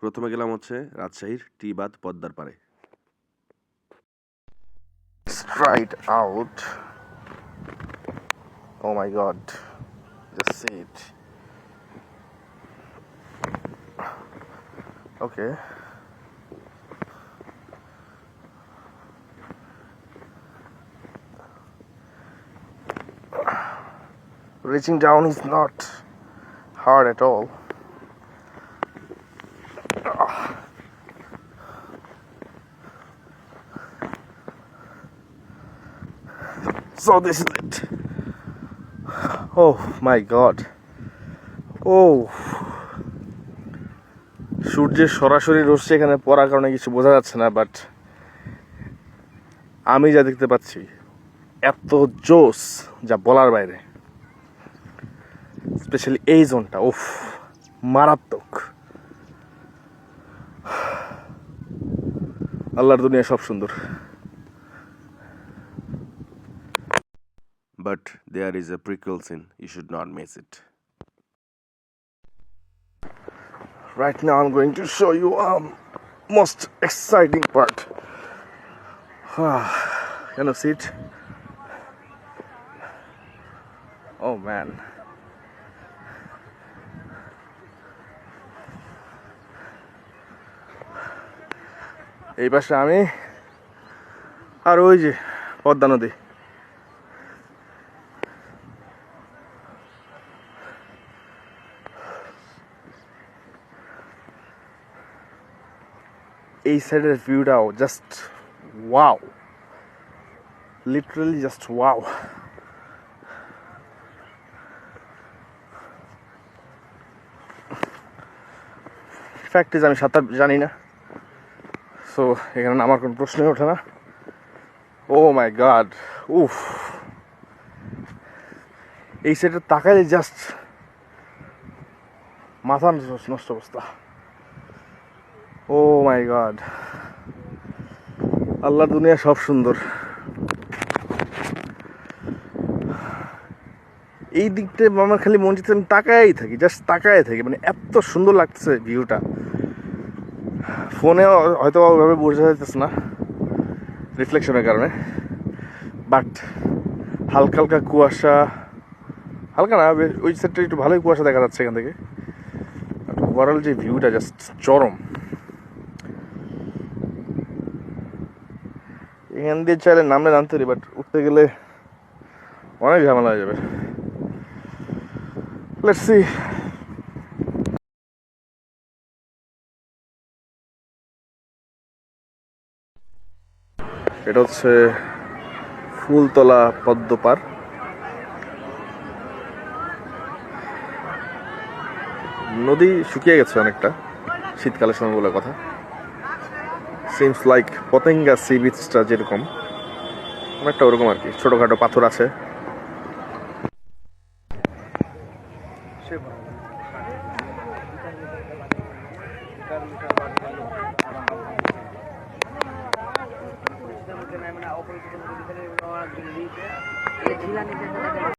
প্রথমে গেলাম হচ্ছে রাজশাহীর টি বাঁধ পদ্মার পাড়ে। Straight out. Oh my god. Just see it. Okay. Reaching down is not hard at all. So this is it. Oh my god. Oh. সূর্যের সরাসরি রশ্মি এখানে পড়ার কারণে কিছু বোঝা যাচ্ছে না, বাট আমি যা দেখতে পাচ্ছি এত জোস যা বলার বাইরে। স্পেশালি এই জোনটা উফ মারাত্মক। আল্লাহর দুনিয়া সব সুন্দর। But there is a prequel scene, you should not miss it. Right now I'm going to show you most exciting part. Can you see it? Oh man. এই পাশে আমি আর ওই যে পদ্মা নদী। এই সাইডের ভিউটাও just wow, literally just wow. Fact is আমি সাঁতার জানি না, সো এখানে আমার কোনো প্রশ্নই ওঠে না। ও মাই গড, উফ, এই সাইডে তাকাইলে জাস্ট মাথা নষ্ট অবস্থা। ও মাই গড, আল্লাহর দুনিয়া সব সুন্দর। এই দিকটা আমার খালি মন চাইছে আমি তাকাই থাকি, জাস্ট তাকাই থাকি, মানে এত সুন্দর লাগতেছে ভিউটা। ফোনে হয়তো ওইভাবে বোঝা যাইতেছে না রিফ্লেকশনের কারণে, বাট হালকা হালকা কুয়াশা, হালকা না ওই সাইডটা একটু ভালোই কুয়াশা দেখা যাচ্ছে এখান থেকে। ওভারঅল যে ভিউটা জাস্ট চরম। এখান দিয়ে চাইলে নামলে নামতে পারি, বাট উঠতে গেলে অনেক ঝামেলা হয়ে যাবে। Let's see. এটা হচ্ছে ফুলতলা পদ্মপাড়। নদী শুকিয়ে গেছে অনেকটা শীতকালের সময় বলে কথা। সিমস লাইক পতেঙ্গা সি বিচটা যেরকম অনেকটা ওরকম আর কি, ছোটখাটো পাথর আছে।